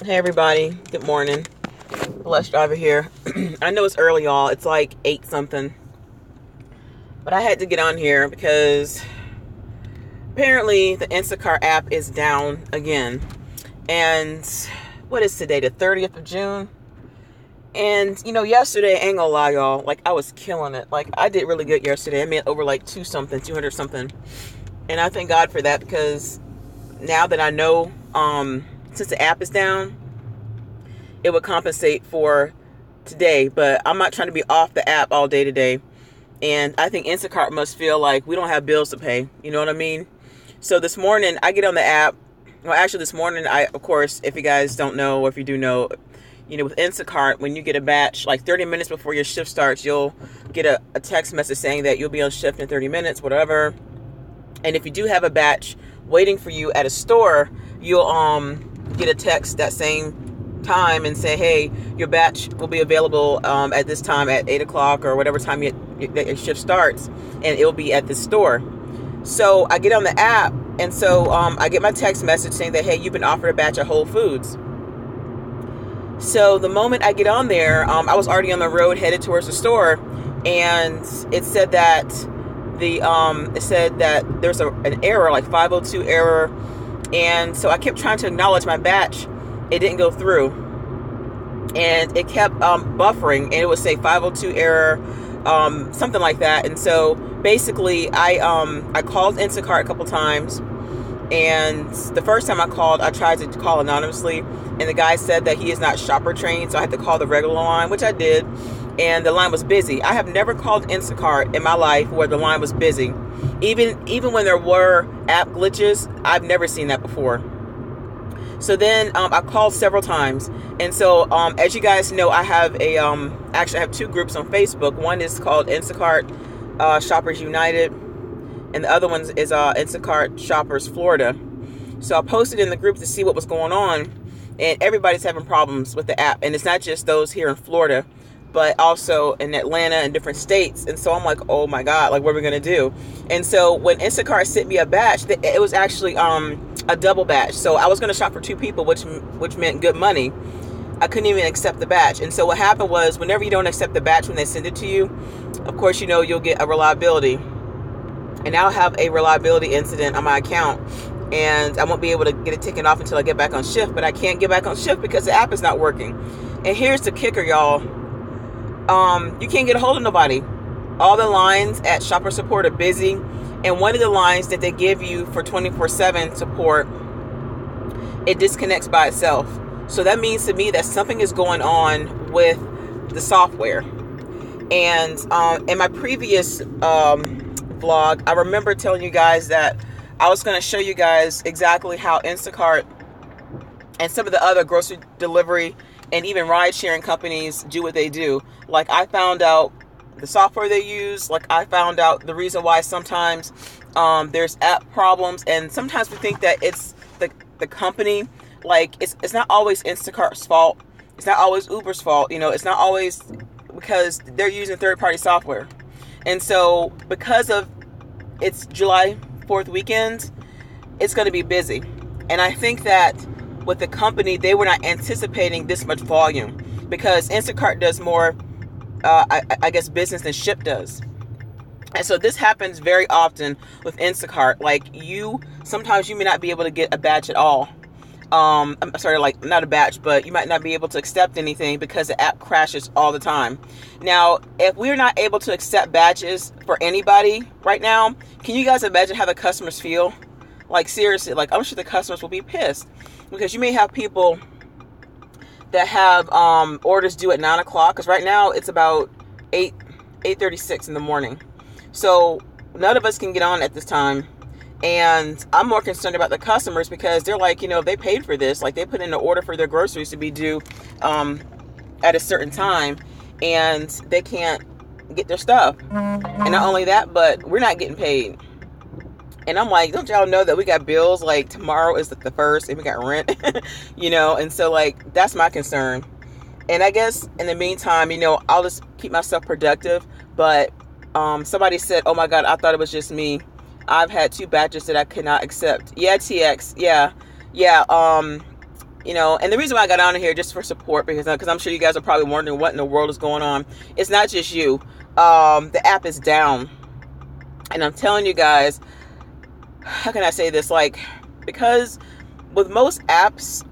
Hey everybody, good morning. Blessed Driver here. I know it's early, y'all. It's like 8 something. But I had to get on here because apparently the Instacart app is down again. And what is today? The 30th of June? And yesterday, I ain't gonna lie, y'all, like I was killing it. Like I did really good yesterday. I made over like 200 something. And I thank God for that because now that I know, since the app is down, it would compensate for today, but I'm not trying to be off the app all day today. And I think Instacart must feel like we don't have bills to pay. You know what I mean? So this morning I get on the app. Well, actually this morning, of course, if you guys don't know, or if you do know, with Instacart, when you get a batch, like 30 minutes before your shift starts, you'll get a text message saying that you'll be on shift in 30 minutes, whatever. And if you do have a batch waiting for you at a store, you'll get a text that same time and say, hey, your batch will be available at this time at 8 o'clock or whatever time your shift starts, and it'll be at the store. So I get on the app, and so I get my text message saying that, hey, you've been offered a batch at Whole Foods. So the moment I get on there, I was already on the road headed towards the store, and it said that there's an error, like 502 error, and so I kept trying to acknowledge my batch. It didn't go through, and it kept buffering, and it would say 502 error, something like that. And so basically I called Instacart a couple times, and the first time I called, I tried to call anonymously, and the guy said that he is not shopper trained, so I had to call the regular line, which I did, and the line was busy. I have never called Instacart in my life where the line was busy. Even when there were app glitches, I've never seen that before. So then I called several times, and so as you guys know, I have actually I have 2 groups on Facebook. One is called Instacart Shoppers United, and the other one is Instacart Shoppers Florida. So I posted in the group to see what was going on, and everybody's having problems with the app, and it's not just those here in Florida, but also in Atlanta and different states. And so I'm like, oh my God, like what are we gonna do? And so when Instacart sent me a batch, it was actually a double batch. So I was gonna shop for 2 people, which meant good money. I couldn't even accept the batch. And so what happened was, whenever you don't accept the batch when they send it to you, of course, you'll get a reliability. And I'll have a reliability incident on my account, and I won't be able to get it taken off until I get back on shift. But I can't get back on shift because the app is not working. And here's the kicker, y'all. You can't get a hold of nobody. All the lines at shopper support are busy, and one of the lines that they give you for 24/7 support, it disconnects by itself. So that means to me that something is going on with the software. And in my previous vlog, I remember telling you guys that I was going to show you guys exactly how Instacart and some of the other grocery delivery and even ride sharing companies do what they do. Like, I found out the software they use. Like, I found out the reason why sometimes there's app problems, and sometimes we think that it's the company. Like, it's not always Instacart's fault. It's not always Uber's fault. It's not always because they're using third-party software. And so because of it's July 4th weekend, it's going to be busy. And I think that with the company, they were not anticipating this much volume, because Instacart does more, I guess, business than Ship does. And so this happens very often with Instacart. Like, sometimes you may not be able to get a batch at all. I'm sorry, like not a batch, but you might not be able to accept anything because the app crashes all the time. Now, if we're not able to accept batches for anybody right now, can you guys imagine how the customers feel? Like, seriously, like, I'm sure the customers will be pissed, because you may have people that have orders due at 9 o'clock, because right now it's about 8:36 in the morning. So none of us can get on at this time. And I'm more concerned about the customers, because they're like, they paid for this. Like, they put in an order for their groceries to be due at a certain time, and they can't get their stuff. And not only that, but we're not getting paid. And I'm like, don't y'all know that we got bills? Like, tomorrow is the 1st, and we got rent, and so, like, that's my concern. And I guess in the meantime, I'll just keep myself productive. But somebody said, oh my God, I thought it was just me. I've had 2 batches that I could not accept. Yeah, TX. Yeah. And the reason why I got on here just for support, because I'm sure you guys are probably wondering what in the world is going on. It's not just you. The app is down. And I'm telling you guys, how can I say this? Because with most apps,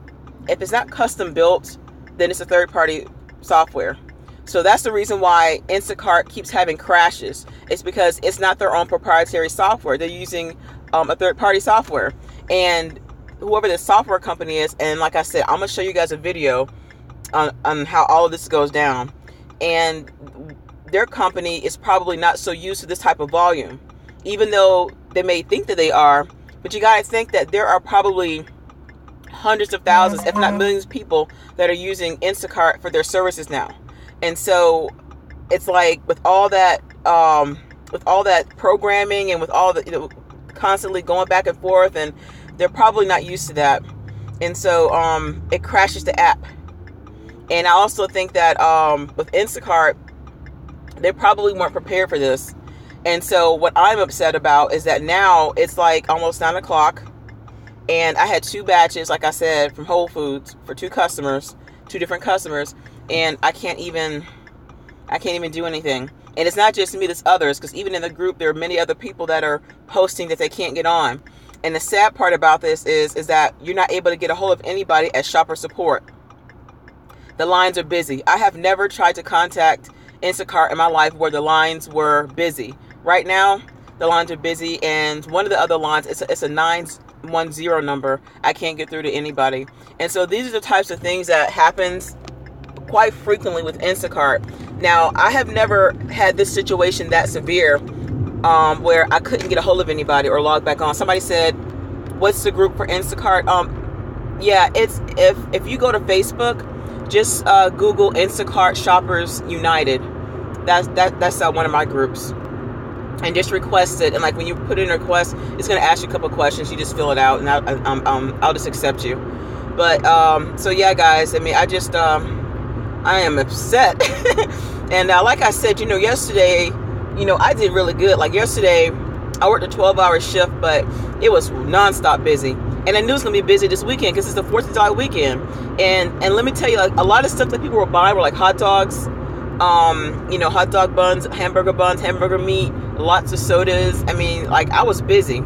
if it's not custom built, then it's a third-party software. So that's the reason why Instacart keeps having crashes. It's because it's not their own proprietary software. They're using a third-party software. And whoever the software company is, and like I said, I'm going to show you guys a video on how all of this goes down. And their company is probably not so used to this type of volume, even though they may think that they are. But you got to think that there are probably hundreds of thousands, if not millions of people that are using Instacart for their services now. And so it's like with all that programming and with all the, constantly going back and forth, and they're probably not used to that. And so it crashes the app. And I also think that with Instacart, they probably weren't prepared for this. And so what I'm upset about is that now it's like almost 9 o'clock. And I had 2 batches, like I said, from Whole Foods for 2 different customers. And I can't even do anything. And it's not just me, there's others, because even in the group, there are many other people that are posting that they can't get on. And the sad part about this is that you're not able to get a hold of anybody at shopper support. The lines are busy. I have never tried to contact Instacart in my life where the lines were busy. Right now, the lines are busy, and one of the other lines, it's a 910 number. I can't get through to anybody. And so these are the types of things that happens quite frequently with Instacart. Now, I have never had this situation that severe where I couldn't get a hold of anybody or log back on. Somebody said, what's the group for Instacart? Yeah, it's if you go to Facebook, just Google Instacart Shoppers United. That's one of my groups. And just request it. And like when you put in a request, it's going to ask you a couple of questions. You just fill it out, and I'll just accept you. But so yeah, guys. I mean, I am upset. And like I said, yesterday, I did really good. Like yesterday, I worked a 12-hour shift, but it was nonstop busy. And I knew it was going to be busy this weekend because it's the 4th of July weekend. And let me tell you, like, a lot of stuff that people were buying were like hot dogs, hot dog buns, hamburger meat, lots of sodas. I mean, like, I was busy.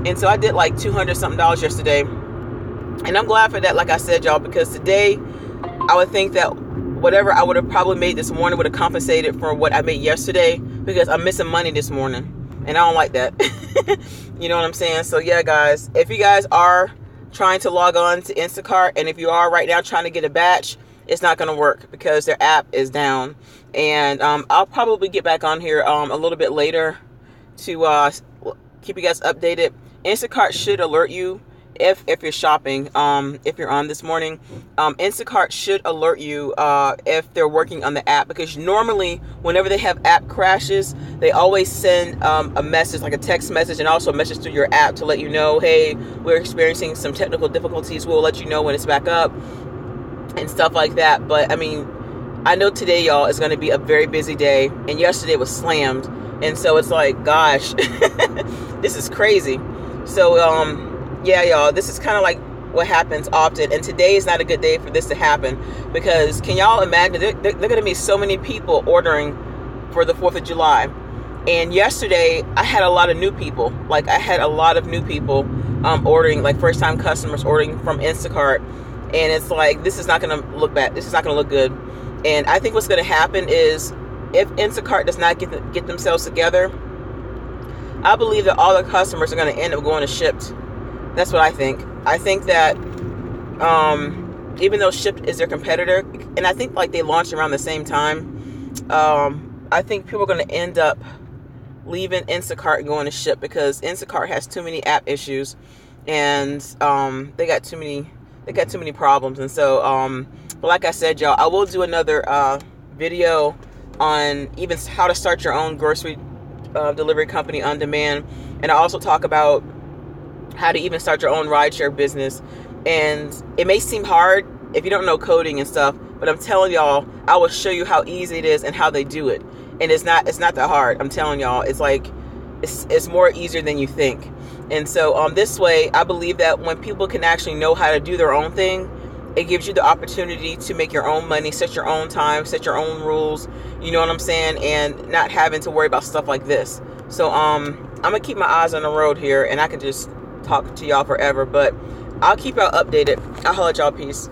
And so I did like $200 something yesterday. And I'm glad for that, like I said, y'all, because today I would think that whatever I would have probably made this morning would have compensated for what I made yesterday, because I'm missing money this morning. And I don't like that. You know what I'm saying? So yeah, guys, if you guys are trying to log on to Instacart, and if you are right now trying to get a batch, it's not going to work because their app is down. And I'll probably get back on here a little bit later to keep you guys updated. Instacart should alert you if you're shopping, if you're on this morning. Instacart should alert you if they're working on the app, because normally whenever they have app crashes, they always send a message, like a text message, and also a message through your app to let you know, hey, we're experiencing some technical difficulties. We'll let you know when it's back up and stuff like that. But I mean, I know today, y'all, is going to be a very busy day, and yesterday was slammed. And so it's like, gosh, this is crazy. So yeah, y'all, this is kind of like what happens often. And today is not a good day for this to happen, because can y'all imagine, there are going to be so many people ordering for the 4th of July. And yesterday I had a lot of new people. Like, I had a lot of new people ordering, like first time customers ordering from Instacart. And it's like, this is not going to look bad. This is not going to look good. And I think what's going to happen is, if Instacart does not get themselves together, I believe that all the customers are going to end up going to Shipt. That's what I think. I think that even though Shipt is their competitor, and I think like they launched around the same time, I think people are going to end up leaving Instacart and going to Shipt, because Instacart has too many app issues, and they got too many problems. And so, but like I said, y'all, I will do another video on even how to start your own grocery delivery company on demand, and I also talk about how to even start your own rideshare business. And it may seem hard if you don't know coding and stuff, but I'm telling y'all, I will show you how easy it is and how they do it. And it's not that hard. I'm telling y'all, it's like it's more easier than you think. And so this way, I believe that when people can actually know how to do their own thing, It gives you the opportunity to make your own money, set your own time, set your own rules, you know what I'm saying, and not having to worry about stuff like this. So I'm gonna keep my eyes on the road here, and I can just talk to y'all forever, but I'll keep y'all updated. I'll holler at y'all. Peace.